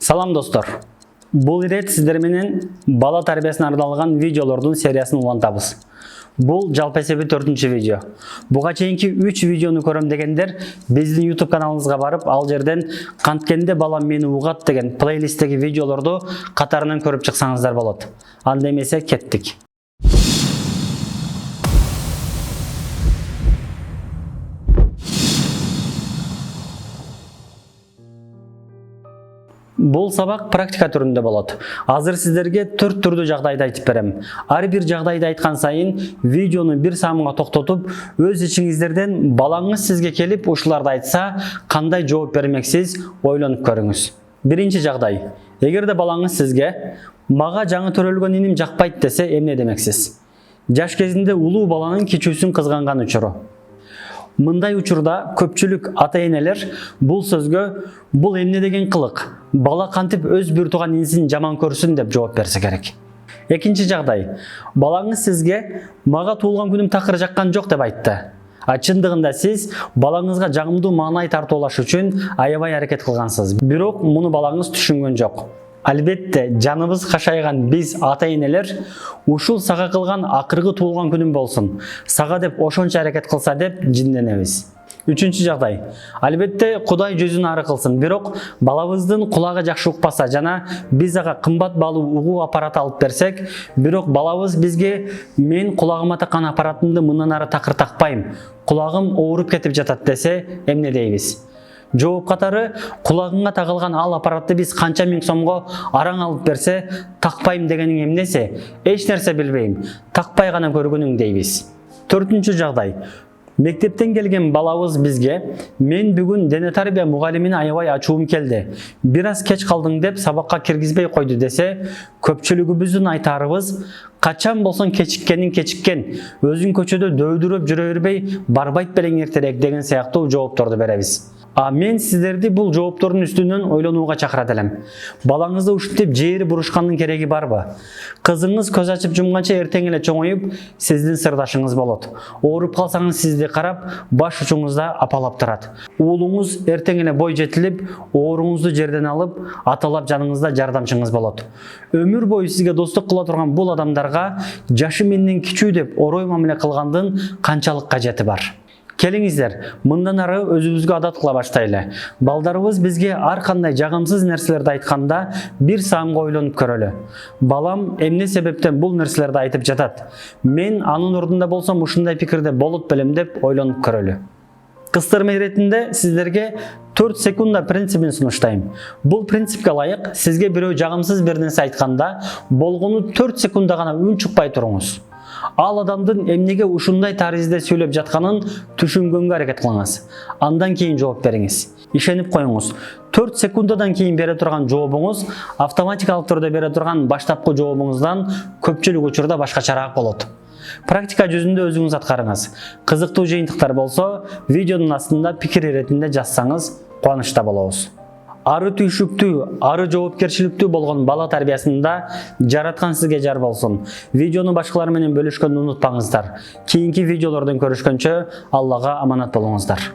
Салам достор. Бул ирет сиздер менен бала тарбиясына арналган видеолордун сериясын улантабыз. Бул жалпы эсеби 4-чү видео. Буга чейинки 3 видеону көрөм дегендер биздин YouTube каналыбызга барып, ал жерден канткенде балам мени угат деген плейлисттеги видеолорду катарынан көрүп чыксаңыздар болот. Анда эмесе кеттик. Бул сабак практика түрүндө болот. Азыр сиздерге 4 түрдүү жагдайды айтып берем. Ар бир жагдайды айткан сайын видеону бир самга токтотуп, өз ичиңиздерден балаңыз сизге келип ушуларды айтса, кандай жооп бермексиз ойлонуп көрүңүз. Биринчи жагдай. Эгерде балаңыз сизге "Мага жаңы төрөлгөн иним жакпайт" десе, эмне демексиз? Жаш кезинде улуу баланын кичүүсүн кызганган учуру. Мындай учурда көпчүлүк ата-энелер бул сөзгө "Бул эмне деген кылык? Бала кантип өз бир тууган инисин жаман көрсүн" деп жооп берсе керек. Экинчи жагдай. Балаңыз сизге "Мага туулган күнүм такыр жаккан жок" деп айтты. Чындыгында сиз балаңызга жагымдуу маанай тартуулаш үчүн аябай аракет кылгансыз. Бирок муну балаңыз түшүнгөн жок. Албетте, жаныбыз кашайган биз ата-энелер ушул сага кылган акыркы туулган күнүм болсун, сага деп ошончо аракет кылса деп жинденебиз. Үчүнчү жагдай. Албетте, Кудай жүзүн ары кылсын, бирок балабыздын кулагы жакшы укпаса жана биз ага кымбат баалуу угуу аппараты алып берсек, бирок балабыз бизге "Мен кулагыма таккан аппаратымды мындан ары такыр такпайм, кулагым ооруп кетип жатат" десе, эмне дейбиз? Жооп катары, кулагыңа тагылган ал аппаратты биз канча миң сомго араң алып берсе, такпайм дегениң эмнесе? Эч нерсе билбейм, такпай гана көргөнүң дейбиз. Төртүнчү жагдай. Мектептен келген балабыз бизге "Мен бүгүн дене тарбия мугалимине аябай ачуум келди. Бир аз кеч калдың" деп сабакка киргизбей койду десе, көпчүлүгүбүздүн айтарыбыз "Качан болсоң кечиккениң кечиккен, өзүң көчөдө дөөдүрөп жүрө бербей, барбайт белең эртерээк" деген сыяктуу жоопторду беребиз. Мен сиздерди бул жооптордун үстүнөн ойлонууга чакырат элем. Балаңызды ушинтип жери бурушкандын кереги барбы? Кызыңыз көз ачып жумганча эртең эле чоңоюп, сиздин сырдашыңыз болот. Ооруп калсаңыз сизди карап, баш учуңузда апалап турат. Уулуңуз эртең эле бой жетилип, ооруңузду жерден алып, аталап жаныңызда жардамчыңыз болот. Өмүр бою сизге достук кыла турган бул адамдарга жашы менден кичүү деп орой мамиле кылгандын канчалык кажети бар? Келиңиздер, мындан ары өзүбүзгө адат кыла баштайлы. Балдарыбыз бизге ар кандай жагымсыз нерселерди айтканда бир самга ойлонуп көрөлү. Балам эмне себептен бул нерселерди айтып жатат? Мен анын ордунда болсом ушундай пикирде болот белем деп ойлонуп көрөлү. Кыстырма иретинде сиздерге 4 секунда принцибин сунуштайм. Бул принципке ылайык сизге бирөө жагымсыз бир нерсе айтканда болгону 4 секунда гана үн чыкпай туруңуз. Ал адамдын эмнеге ушундай таризде сүйлөп жатканын түшүнгөнгө аракет кылыңыз. Андан кийин жооп бериңиз. Ишенип коюңуз. 4 секундадан кийин бере турган жообуңуз автоматикалык түрдө бере турган баштапкы жообуңуздан көпчүлүк учурда башкачараак болот. Практика жүзүндө өзүңүз аткарыңыз. Кызыктуу жыйынтыктар болсо, видеонун астында пикир иретинде жазсаңыз кубанычта болобуз. Ары түйшүктүү, ары жоопкерчиликтүү болгон бала тарбиясында жараткан сизге жар болсун. Видеону башкалар менен бөлүшкөндү унутпаңыздар. Кийинки видеолордон көрүшкөнчө Аллага аманат болуңуздар.